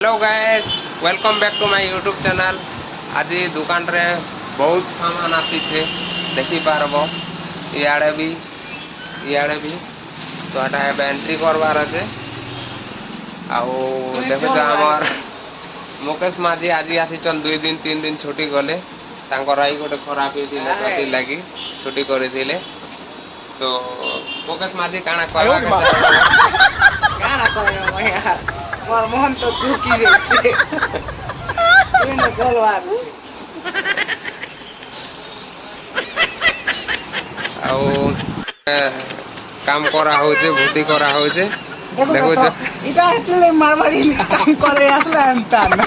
Hello guys welcome back to my YouTube channel. आज दुकान रे बहुत सामान आसी छे देखी पारब इयाड़े भी तो एटा एंट्री करवार আছে आउ देखो आमर मुकेश माझी आज आसीचन 2 दिन 3 दिन छुट्टी गले तांकर आई गोटे खराब होइथिले कथि लागि छुट्टी करिथिले तो मुकेश माझी काना कहवा के काना कहयो यार मोर मोहन तो दुखी रे एने गलवार आउ काम करा होचे भूति करा होचे देखो छ इटा एतले मारवाड़ी काम करे आसला अंता ना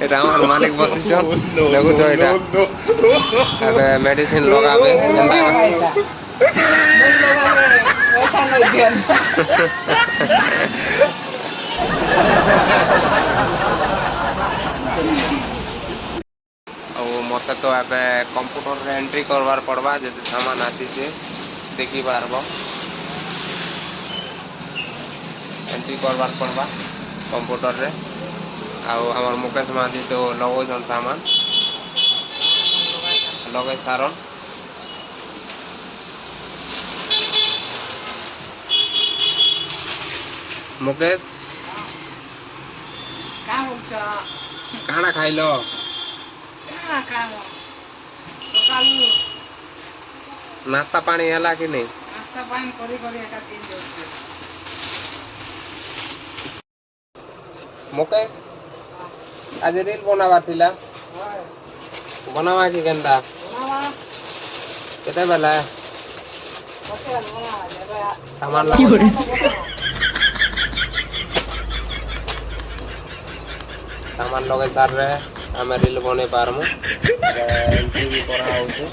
এটা আমার মালিক বসিছন দেখো छ এটা আবে মেডিসিন লাগাবে ऐसा नहीं दिया मत तो ए कंप्यूटर रे एंट्री करवार पड़वा जे सामान आसी छे देखी पारबो एंट्री करवार पड़वा कंप्यूटर रे आउ हमर मुकेश माझी तो लगोछन सामान लगे सारन मुकेश का होचा काना खाइलो का काम सकालू नाश्ता पानी हला कि नहीं नाश्ता पानी करी करी एका दिन जाउछे मुकेश आज रील बनावा थिला बनावा कि केनता मामा केते बेला बसे मामा जेबा सामान सामान लगे सार रे हमें रील बने पारमु एंट्री भी करा होचे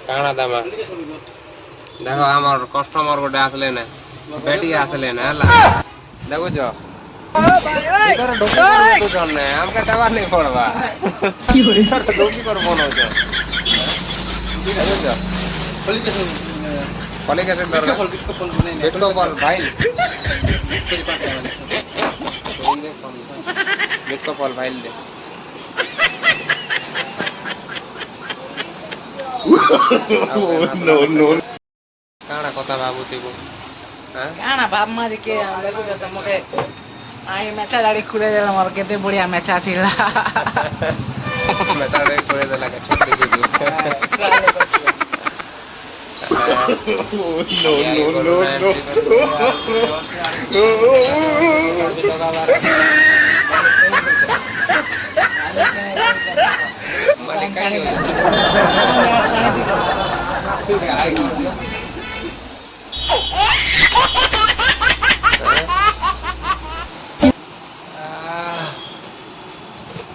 काना दामा देखो हमर कस्टमर गोटे आसले ने बेटी आसले ने हला देखो जो इधर डोकी तो जन्ने हमके दवा नहीं पड़वा की हो रे डोकी पर बनो जो देखो जो कॉली कैसे डर बिटको बॉल भाई बिटको बॉल भाई दे नो नो काना कथा बाबूती को हां काना बाप मारी के देखो त मके आई मेचा दाढ़ी खुले देला मोर केते बढ़िया मेचा थिला मेचा दाढ़ी खुले देला के छोटी सी नो नो नो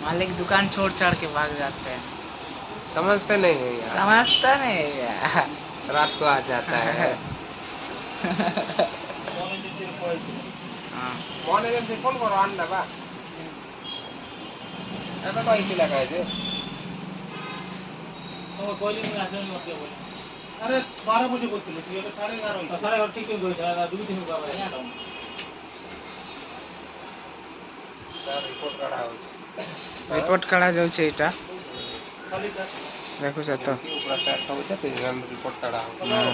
मालिक दुकान छोड़ छाड़ के भाग जाते हैं समझते नहीं है यार समझता नहीं यार रात को आ जाता है फोन एजेंसी फोन करो आन दबा एटा तो इसी लगा है जे तो कॉलिंग में आजन मत बोल अरे 12 बजे बोलते थे ये तो 11:30 तो 11:30 ठीक क्यों गया 2 दिन हुआ है यहां सर रिपोर्ट करा हो रिपोर्ट करा जाउ छै एटा खाली कर देखो छ तो ऊपर टेस्ट हो छै तेजन रिपोर्ट करा हो हां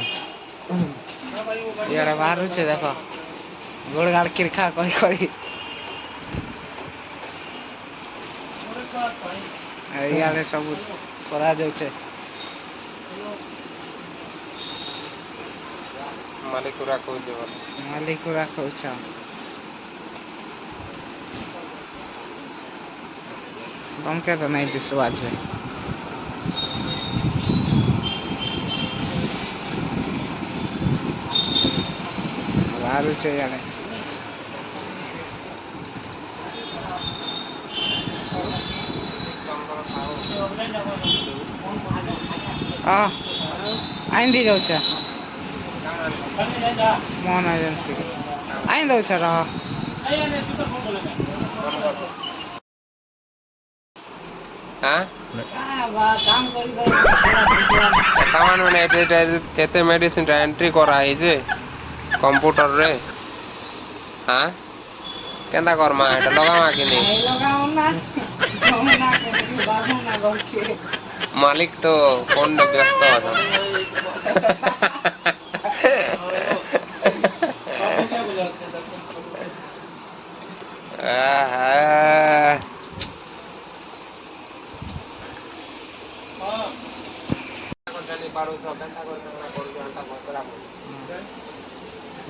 भाई वो गाड़ी यार बाहर छै देखो गोड़ गाड़ किरखा कोई कोई यार सब करा जाउ छै मालिक राखो छै मालिक राखो छ हमके तो नहीं विश्वास है बाहर से यार आइन दी जाऊ छ मोहन एजेंसी आइन दो छ रह हां काम सामान मैंने एते मेडिसिन एंट्री करा है जे कंप्यूटर रे हाँ केंदा करमा एटा लगावा कि नहीं नहीं लगाओ ना ना के बाबू ना गलके मालिक तो फोन में व्यस्त था आपको क्या बुझाते हैं दर्शन हाँ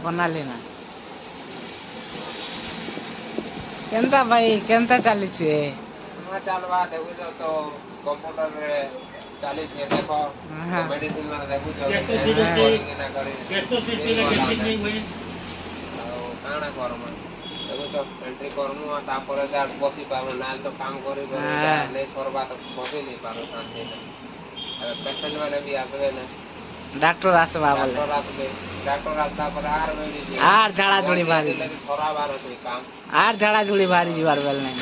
बना लेना केंता भाई केंता चाली छे हाँ चलवा देखो तो कंप्यूटर रे चाली छे देखो हाँ। मेडिसिन में देखो गेट तो करी सीधे ना करी गेट तो सीधे लेके ठीक नहीं हुई काଣା करमा देखो तो एंट्री करमु आ तापर जा बसी पाबो ना तो काम करी करी हाँ। नहीं सरबा तो बसी नहीं पारो शांति से अब पेशेंट वाले भी आसबे ना डॉक्टर आसबा बोले डॉक्टर आसता पर आर मेडिसिन आर झाड़ा झुड़ी बारी लेकिन थोड़ा बार होते काम आर झाड़ा झुड़ी बारी जीवार बेल नहीं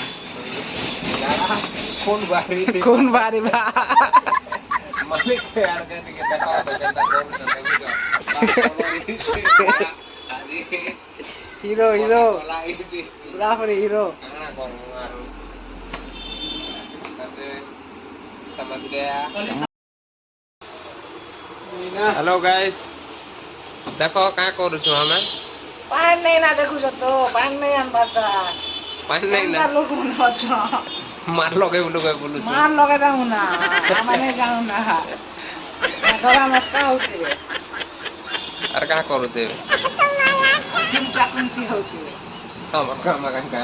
जाड़ा खून बारी कौन बारी बा मालिक के यार देने के दिखाओ तो कहता कौन सा देखो आजी हीरो हीरो बोला इस चीज पूरा फरे हीरो काना करूं मारो तते समझ गया हेलो गाइस देखो का करू छु हमें पान नहीं ना देखो तो पान नहीं आन बाता पानी नहीं ना लोग ना तो मार लोगे बोलो छु मार लगे जाऊ ना माने जाऊ ना गला मस्का होती है अरे का करू दे चिमचा कुंची होती है हम काम का